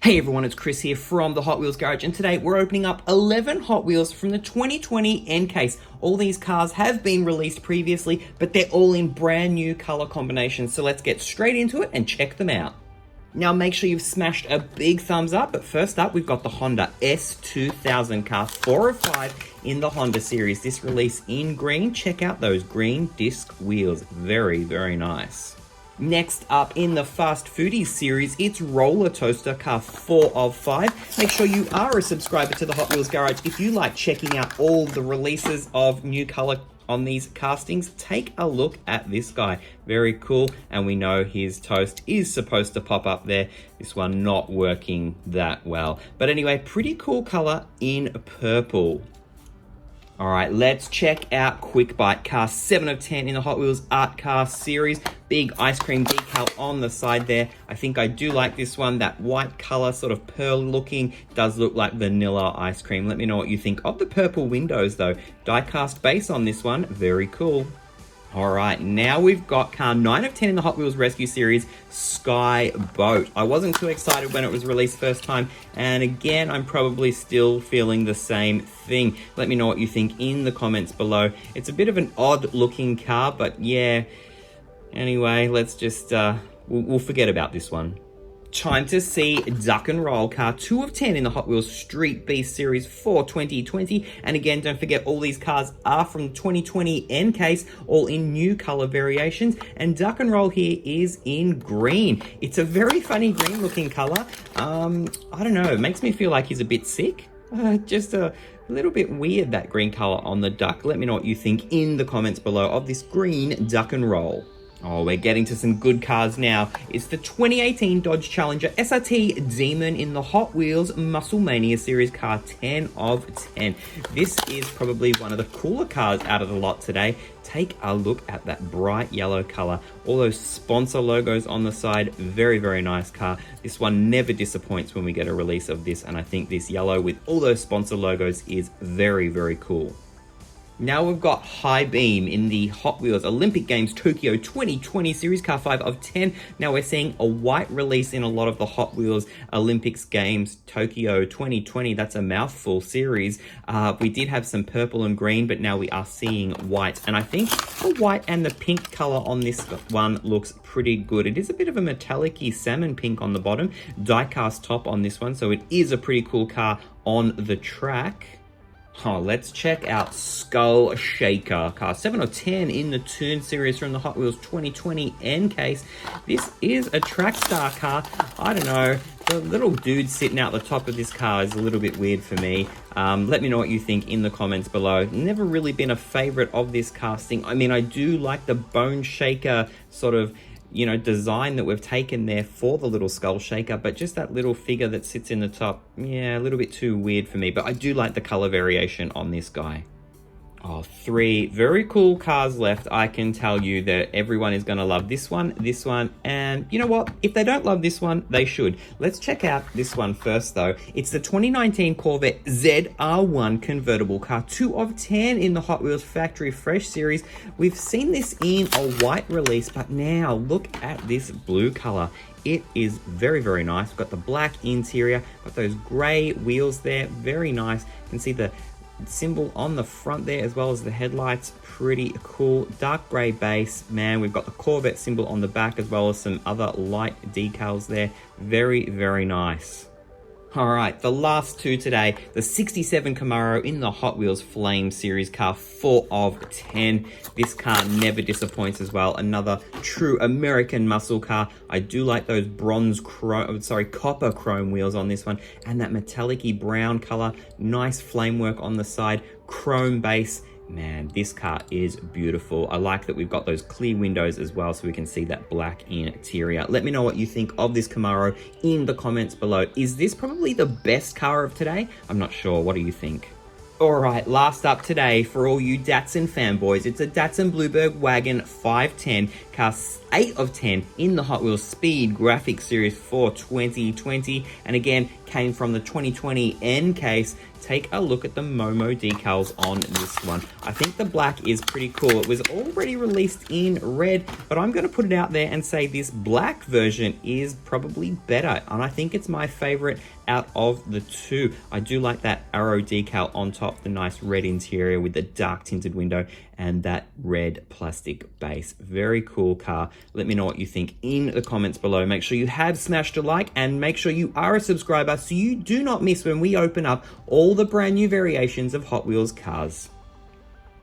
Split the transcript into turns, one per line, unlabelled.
Hey everyone, it's Chris here from the Hot Wheels Garage, and today we're opening up 11 Hot Wheels from the 2020 N case. All these cars have been released previously, but they're all in brand new color combinations, so let's get straight into it and check them out. Now make sure you've smashed a big thumbs up, but first up we've got the Honda S2000 car, 4 of 5 in the Honda series. This release in green, check out those green disc wheels, very, very nice. Next up in the Fast Foodies series, it's Roller Toaster car 4 of 5. Make sure you are a subscriber to the Hot Wheels Garage. If you like checking out all the releases of new color on these castings, take a look at this guy. Very cool, and we know his toast is supposed to pop up there. This one not working that well. But anyway, pretty cool color in purple. All right, let's check out Quick Bite car 7 of 10 in the Hot Wheels Art Car series. Big ice cream decal on the side there. I think I do like this one. That white color, sort of pearl looking, does look like vanilla ice cream. Let me know what you think of the purple windows though. Die-cast base on this one, very cool. All right, now we've got car 9 of 10 in the Hot Wheels Rescue Series, Sky Boat. I wasn't too excited when it was released first time, and again, I'm probably still feeling the same thing. Let me know what you think in the comments below. It's a bit of an odd looking car, but yeah. Anyway, let's just, we'll forget about this one. Time to see Duck and Roll car 2 of 10 in the Hot Wheels Street Beast Series for 2020. And again, don't forget all these cars are from the 2020 N case, all in new color variations. And Duck and Roll here is in green. It's a very funny green looking color. I don't know, it makes me feel like he's a bit sick. Just a little bit weird, that green color on the duck. Let me know what you think in the comments below of this green Duck and Roll. Oh, we're getting to some good cars now. It's the 2018 Dodge Challenger SRT Demon in the Hot Wheels Muscle Mania Series car 10 of 10. This is probably one of the cooler cars out of the lot today. Take a look at that bright yellow color. All those sponsor logos on the side. Very, very nice car. This one never disappoints when we get a release of this, and I think this yellow with all those sponsor logos is very, very cool. Now we've got High Beam in the Hot Wheels Olympic Games Tokyo 2020 Series car 5 of 10. Now we're seeing a white release in a lot of the Hot Wheels Olympics Games Tokyo 2020. That's a mouthful series. We did have some purple and green, but now we are seeing white. And I think the white and the pink color on this one looks pretty good. It is a bit of a metallic-y salmon pink on the bottom. Die-cast top on this one, so it is a pretty cool car on the track. Oh, let's check out Skull Shaker car 7 of 10 in the Toon series from the Hot Wheels 2020 N case. This is a track star car. I don't know, the little dude sitting out the top of this car is a little bit weird for me. Let me know what you think in the comments below. Never really been a favorite of this casting. I mean, I do like the Bone Shaker sort of, you know, design that we've taken there for the little Skull Shaker, but just that little figure that sits in the top, yeah, a little bit too weird for me, but I do like the color variation on this guy. Oh, 3 very cool cars left. I can tell you that everyone is going to love this one, and you know what? If they don't love this one, they should. Let's check out this one first, though. It's the 2019 Corvette ZR1 convertible car 2 of 10 in the Hot Wheels Factory Fresh series. We've seen this in a white release, but now look at this blue color. It is very, very nice. We've got the black interior, got those gray wheels there, very nice. You can see the symbol on the front there as well as the headlights, pretty cool. Dark gray base, man. We've got the Corvette symbol on the back as well as some other light decals there. Very, very nice. All right, the last two today, the 67 Camaro in the Hot Wheels Flame Series car 4 of 10. This car never disappoints as well. Another true American muscle car. I do like those copper chrome wheels on this one, and that metallic-y brown color. Nice flame work on the side, chrome base. Man, this car is beautiful. I like that we've got those clear windows as well so we can see that black interior. Let me know what you think of this Camaro in the comments below. Is this probably the best car of today? I'm not sure. What do you think? Alright, last up today for all you Datsun fanboys, it's a Datsun Bluebird Wagon 510, cast 8 of 10 in the Hot Wheels Speed Graphic Series for 2020, and again, came from the 2020 N case. Take a look at the Momo decals on this one. I think the black is pretty cool. It was already released in red, but I'm going to put it out there and say this black version is probably better, and I think it's my favorite out of the two. I do like that arrow decal on top, the nice red interior with the dark tinted window and that red plastic base. Very cool car. Let me know what you think in the comments below. Make sure you have smashed a like and make sure you are a subscriber so you do not miss when we open up all the brand new variations of Hot Wheels cars.